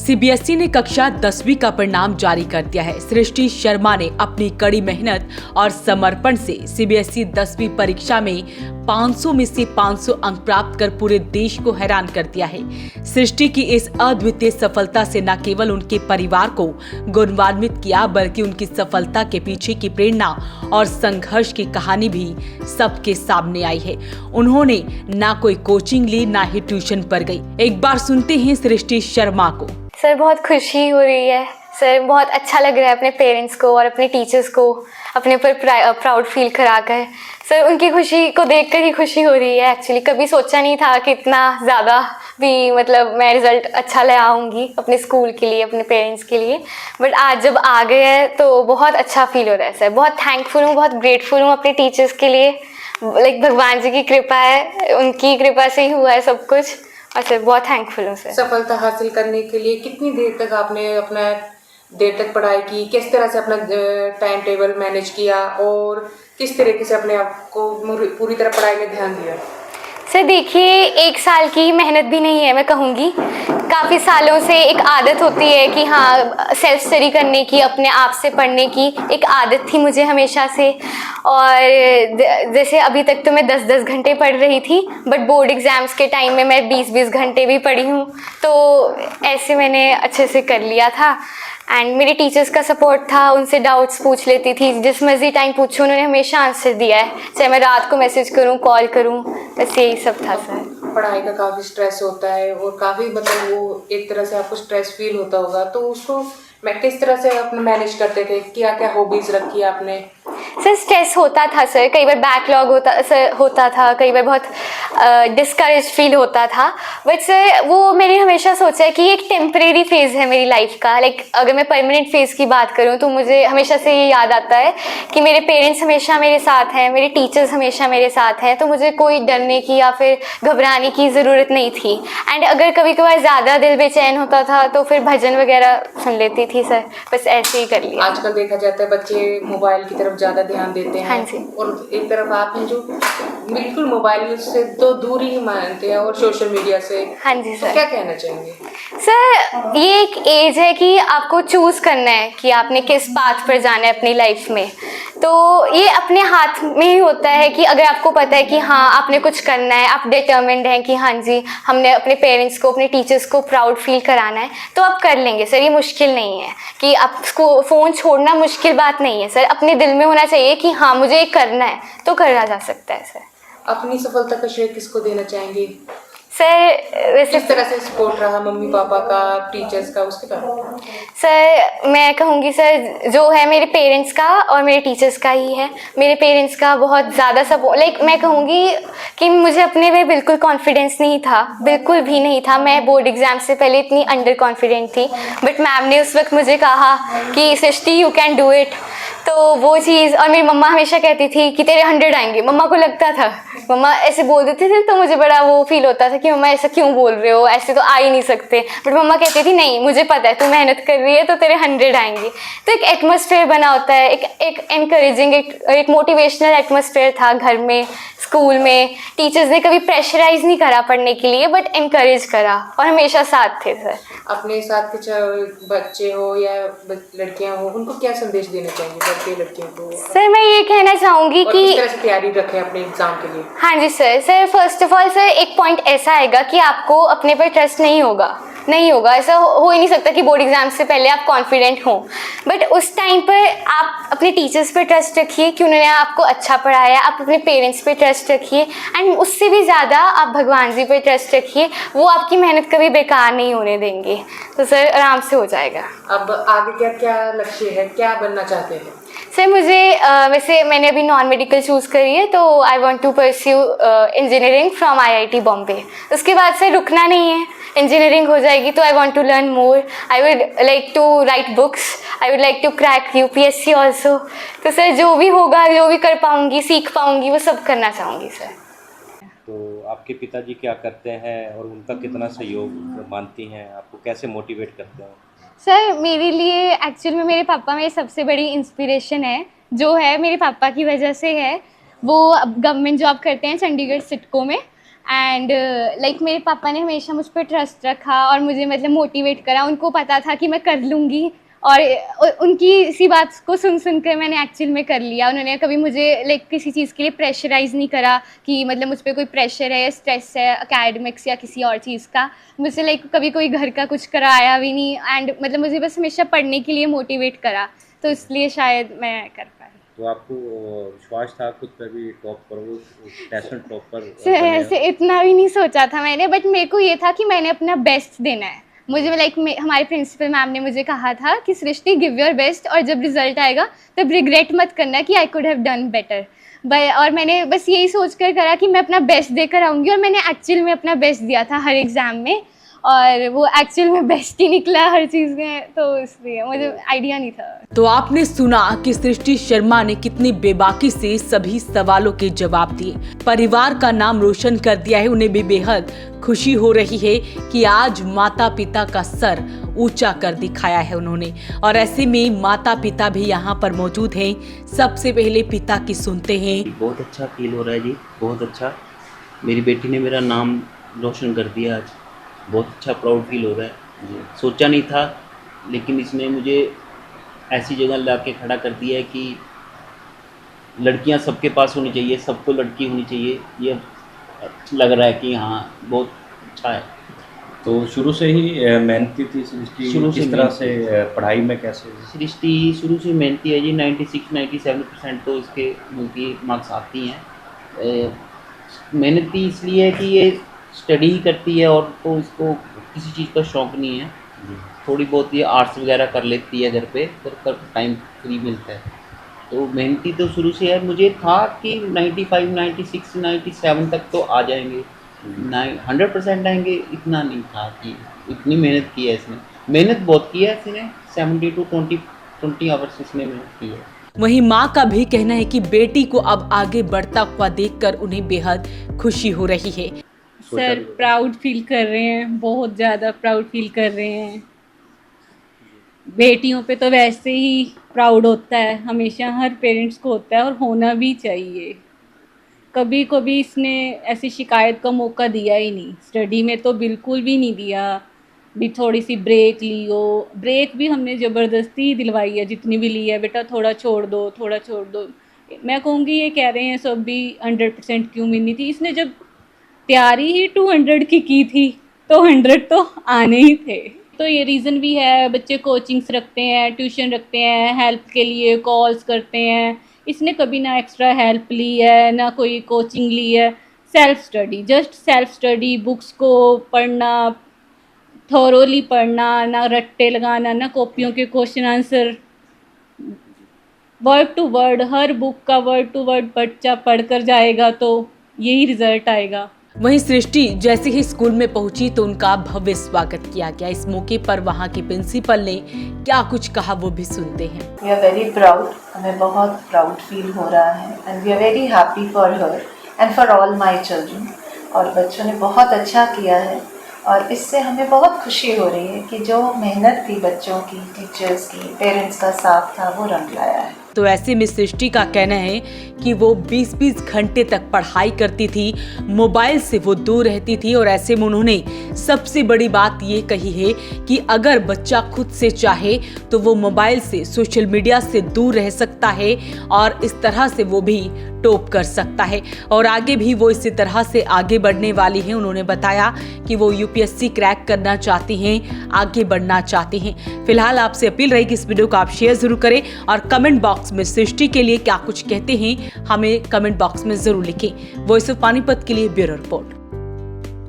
CBSE ने कक्षा 10वीं का परिणाम जारी कर दिया है। सृष्टि शर्मा ने अपनी कड़ी मेहनत और समर्पण से सीबीएसई 10वीं परीक्षा में 500 में से 500 अंक प्राप्त कर पूरे देश को हैरान कर दिया है। सृष्टि की इस अद्वितीय सफलता से न केवल उनके परिवार को गौरवान्वित किया, बल्कि उनकी सफलता के पीछे की प्रेरणा और संघर्ष की कहानी भी सबके सामने आई है। उन्होंने ना कोई कोचिंग ली, ना ही ट्यूशन पर गई। एक बार सुनते हैं सृष्टि शर्मा को। सर बहुत खुशी हो रही है सर, बहुत अच्छा लग रहा है अपने पेरेंट्स को और अपने टीचर्स को अपने पर प्राउड फील करा कर। सर उनकी खुशी को देखकर ही खुशी हो रही है। एक्चुअली कभी सोचा नहीं था कि इतना ज़्यादा भी मैं रिज़ल्ट अच्छा ले आऊँगी अपने स्कूल के लिए, अपने पेरेंट्स के लिए। बट आज जब आ गए हैं तो बहुत अच्छा फील हो रहा है सर। बहुत थैंकफुल हूँ, बहुत ग्रेटफुल हूँ अपने टीचर्स के लिए। भगवान जी की कृपा है, उनकी कृपा से ही हुआ है सब कुछ। और सर बहुत थैंकफुल हूँ सर। सफलता हासिल करने के लिए कितनी देर तक आपने देर तक पढ़ाई की, किस तरह से अपना टाइम टेबल मैनेज किया और किस तरीके से अपने आप को पूरी तरह पढ़ाई में ध्यान दिया? सर देखिए, 1 साल की मेहनत भी नहीं है, मैं कहूँगी काफ़ी सालों से एक आदत होती है कि हाँ सेल्फ स्टडी करने की, अपने आप से पढ़ने की एक आदत थी मुझे हमेशा से। और जैसे अभी तक तो मैं 10-10 घंटे पढ़ रही थी, बट बोर्ड एग्ज़ाम्स के टाइम में मैं 20-20 घंटे भी पढ़ी हूँ। तो ऐसे मैंने अच्छे से कर लिया था। एंड मेरे टीचर्स का सपोर्ट था, उनसे डाउट्स पूछ लेती थी, जिस मर्जी टाइम पूछूं उन्होंने हमेशा आंसर दिया है, चाहे मैं रात को मैसेज करूं, कॉल करूं, बस यही सब था सर। पढ़ाई का काफ़ी स्ट्रेस होता है और काफ़ी वो एक तरह से आपको स्ट्रेस फील होता होगा, तो उसको मैं किस तरह से अपना मैनेज करते थे? क्या क्या हॉबीज़ रखी आपने? सर स्ट्रेस होता था सर, कई बार बैकलॉग होता था, कई बार बहुत डिस्करेज फील होता था। बट सर वो मैंने हमेशा सोचा है कि एक टेम्परेरी फेज़ है मेरी लाइफ का। अगर मैं परमानेंट फेज़ की बात करूं तो मुझे हमेशा से ये याद आता है कि मेरे पेरेंट्स हमेशा मेरे साथ हैं, मेरे टीचर्स हमेशा मेरे साथ हैं, तो मुझे कोई डरने की या फिर घबराने की ज़रूरत नहीं थी। एंड अगर कभी कभार ज़्यादा दिल बेचैन होता था तो फिर भजन वगैरह सुन लेती थी सर, बस ऐसे ही कर लिया। आजकल देखा जाता है बच्चे मोबाइल की तरफ ज़्यादा ध्यान देते हैं। हाँ जी। और एक तरफ आप हैं जो बिल्कुल मोबाइल से तो दूर ही मानते हैं और सोशल मीडिया से। हाँ जी सर। तो क्या कहना चाहेंगे? सर ये एक एज है कि आपको चूज़ करना है कि आपने किस पाथ पर जाना है अपनी लाइफ में। तो ये अपने हाथ में ही होता है कि अगर आपको पता है कि हाँ आपने कुछ करना है, आप डिटर्मिन्ड हैं कि हाँ जी हमने अपने पेरेंट्स को, अपने टीचर्स को प्राउड फील कराना है, तो आप कर लेंगे सर। ये मुश्किल नहीं है कि आपको फ़ोन छोड़ना मुश्किल बात नहीं है सर। अपने दिल में होना चाहिए कि हाँ मुझे ये करना है, तो करा जा सकता है सर। अपनी सफलता का श्रेय किसको देना चाहेंगे सर? वैसे किस तरह से सपोर्ट रहा मम्मी पापा का, टीचर्स का, उसके बारे? सर मैं कहूँगी सर जो है मेरे पेरेंट्स का और मेरे टीचर्स का ही है। मेरे पेरेंट्स का बहुत ज़्यादा सपोर्ट, मैं कहूँगी कि मुझे अपने में बिल्कुल कॉन्फिडेंस नहीं था, बिल्कुल भी नहीं था। मैं बोर्ड एग्ज़ाम से पहले इतनी अंडर कॉन्फिडेंट थी, बट मैम ने उस वक्त मुझे कहा कि सृष्टि यू कैन डू इट। तो वो चीज़, और मेरी मम्मा हमेशा कहती थी कि तेरे 100 आएंगे। मम्मा को लगता था, मम्मा ऐसे बोल देते थे तो मुझे बड़ा वो फील होता था कि मम्मा ऐसा क्यों बोल रहे हो, ऐसे तो आ ही नहीं सकते। बट मम्मा कहती थी नहीं मुझे पता है तू मेहनत कर रही है तो तेरे 100 आएंगे। तो एक एटमॉस्फेयर बना होता है, एक एनकरेजिंग, एक मोटिवेशनल एटमॉस्फेयर था घर में, स्कूल में। टीचर्स ने कभी प्रेशराइज नहीं करा पढ़ने के लिए, बट इनकरेज करा और हमेशा साथ थे सर। अपने साथ कुछ बच्चे हो या लड़कियां हो, उनको क्या संदेश देना चाहिए बच्चे लड़कियों को? सर मैं ये कहना चाहूँगी कि किस तरह से तैयारी रखें अपने एग्जाम के लिए? हाँ जी sir first of all sir एक पॉइंट ऐसा आएगा कि आपको अपने पर ट्रस्ट नहीं होगा। ऐसा हो ही नहीं सकता कि बोर्ड एग्जाम से पहले आप कॉन्फिडेंट हों। बट उस टाइम पर आप अपने टीचर्स पर ट्रस्ट रखिए कि उन्होंने आपको अच्छा पढ़ाया। आप अपने पेरेंट्स पे ट्रस्ट रखिए, एंड उससे भी ज़्यादा आप भगवान जी पे ट्रस्ट रखिए। वो आपकी मेहनत कभी बेकार नहीं होने देंगे, तो सर आराम से हो जाएगा। अब आगे क्या क्या लक्ष्य है, क्या बनना चाहते हैं? सर मुझे वैसे मैंने अभी नॉन मेडिकल चूज़ करी है, तो I want to pursue engineering from IIT Bombay. उसके बाद से रुकना नहीं है, इंजीनियरिंग हो जाएगी तो I want to learn more. I would like to write books, I would like to crack UPSC also. तो सर जो भी होगा, जो भी कर पाऊँगी, सीख पाऊँगी, वो सब करना चाहूँगी सर। तो आपके पिताजी क्या करते हैं और उनका कितना सहयोग मानती हैं? आपको कैसे मोटिवेट करते हैं? सर मेरे लिए एक्चुअल में मेरे पापा मेरी सबसे बड़ी इंस्पिरेशन है। जो है मेरे पापा की वजह से है। वो गवर्नमेंट जॉब करते हैं चंडीगढ़ सिडको में, एंड लाइक मेरे पापा ने हमेशा मुझ पर ट्रस्ट रखा और मुझे मतलब मोटिवेट करा। उनको पता था कि मैं कर लूँगी और उनकी इसी बात को सुन कर मैंने एक्चुअल में कर लिया। उन्होंने कभी मुझे लाइक किसी चीज़ के लिए प्रेशराइज़ नहीं करा कि मतलब मुझ पर कोई प्रेशर है या स्ट्रेस है एकेडमिक्स या किसी और चीज़ का। मुझसे लाइक कभी कोई घर का कुछ कराया भी नहीं एंड मतलब मुझे बस हमेशा पढ़ने के लिए मोटिवेट करा, तो इसलिए शायद मैं कर पाई। तो आपको विश्वास था खुद पर भी टॉप करोगे, नेशनल टॉप पर सर ऐसे इतना भी नहीं सोचा था मैंने, बट मेरे को ये था कि मैंने अपना बेस्ट देना है। मुझे लाइक हमारे प्रिंसिपल मैम ने मुझे कहा था कि सृष्टि गिव योर बेस्ट और जब रिजल्ट आएगा तब रिग्रेट मत करना कि I could have done better. और मैंने बस यही सोच कर करा कि मैं अपना बेस्ट देकर आऊँगी और मैंने एक्चुअल में अपना बेस्ट दिया था हर एग्ज़ाम में और वो एक्चुअल में बेस्ट ही निकला हर चीज़ में, तो इसलिए मुझे आइडिया नहीं था। तो आपने सुना कि सृष्टि शर्मा ने कितनी बेबाकी से सभी सवालों के जवाब दिए, परिवार का नाम रोशन कर दिया है। उन्हें भी बेहद खुशी हो रही है कि आज माता पिता का सर ऊंचा कर दिखाया है उन्होंने। और ऐसे में माता पिता भी यहाँ पर मौजूद हैं। सबसे पहले पिता की सुनते हैं। बहुत अच्छा फील हो रहा है जी, बहुत अच्छा। मेरी बेटी ने मेरा नाम रोशन कर दिया आज, बहुत अच्छा प्राउड फील हो रहा है जी। सोचा नहीं था लेकिन इसने मुझे ऐसी जगह ला के खड़ा कर दिया है कि लड़कियां सबके पास होनी चाहिए, सबको लड़की होनी चाहिए। ये लग रहा है कि हाँ बहुत अच्छा है। तो शुरू से ही मेहनती थी सृष्टि, शुरू से किस तरह से पढ़ाई में कैसे? सृष्टि शुरू से मेहनती है जी। 96-97% तो इसके उनकी मार्क्स आती हैं। मेहनती इसलिए है कि ये स्टडी ही करती है और तो इसको किसी चीज़ का शौक़ नहीं है। थोड़ी बहुत ये आर्ट्स वगैरह कर लेती है घर पे, पर टाइम फ्री मिलता है। तो मेहनती तो शुरू से है। मुझे था कि 95, 96, 97 तक तो आ जाएंगे, 100% आएंगे, इतना नहीं था कि इतनी मेहनत की है इसने। मेहनत बहुत की है इसने, 70 to 20 आवर्स इसने मेहनत की है। वहीं माँ का भी कहना है कि बेटी को अब आगे बढ़ता हुआ देखकर उन्हें बेहद खुशी हो रही है। सर प्राउड फील कर रहे हैं, बहुत ज़्यादा प्राउड फील कर रहे हैं। बेटियों पे तो वैसे ही प्राउड होता है, हमेशा हर पेरेंट्स को होता है और होना भी चाहिए। कभी कभी इसने ऐसी शिकायत का मौका दिया ही नहीं, स्टडी में तो बिल्कुल भी नहीं दिया। भी थोड़ी सी ब्रेक ली हो, ब्रेक भी हमने ज़बरदस्ती दिलवाई है, जितनी भी ली है, बेटा थोड़ा छोड़ दो, थोड़ा छोड़ दो। मैं कहूँगी ये कह रहे हैं सब भी 100% क्यों मिलनी थी। इसने जब तैयारी ही 200 की थी तो 100 तो आने ही थे। तो ये रीज़न भी है, बच्चे कोचिंग्स रखते हैं, ट्यूशन रखते हैं, हेल्प के लिए कॉल्स करते हैं। इसने कभी ना एक्स्ट्रा हेल्प ली है, ना कोई कोचिंग ली है। Self study, just self study, books को पढ़ना, थॉरोली पढ़ना, ना रट्टे लगाना, ना कॉपियों के question answer, word to word, हर बुक का वर्ड टू वर्ड बच्चा पढ़कर जाएगा तो यही रिजल्ट आएगा। वहीं सृष्टि जैसे ही स्कूल में पहुंची तो उनका भव्य स्वागत किया गया। इस मौके पर वहां के प्रिंसिपल ने क्या कुछ कहा वो भी सुनते हैं। वी आर वेरी प्राउड, हमें बहुत प्राउड फील हो रहा है and we are very happy for her and for all my children. और बच्चों ने बहुत अच्छा किया है और इससे हमें बहुत खुशी हो रही है कि जो मेहनत थी बच्चों की, टीचर्स की, पेरेंट्स का साथ था, वो रंग लाया है। तो ऐसे में सृष्टि का कहना है कि वो 20-20 घंटे तक पढ़ाई करती थी, मोबाइल से वो दूर रहती थी। और ऐसे में उन्होंने सबसे बड़ी बात ये कही है कि अगर बच्चा खुद से चाहे तो वो मोबाइल से, सोशल मीडिया से दूर रह सकता है और इस तरह से वो भी टॉप कर सकता है। और आगे भी वो इसी तरह से आगे बढ़ने वाली हैं। उन्होंने बताया कि वो यूपीएससी क्रैक करना चाहती हैं, आगे बढ़ना चाहती हैं। फिलहाल आपसे अपील रही कि इस वीडियो को आप शेयर जरूर करें और कमेंट बॉक्स में सृष्टि के लिए क्या कुछ कहते हैं हमें कमेंट बॉक्स में जरूर लिखें। वॉइस ऑफ पानीपत के लिए ब्यूरो रिपोर्ट।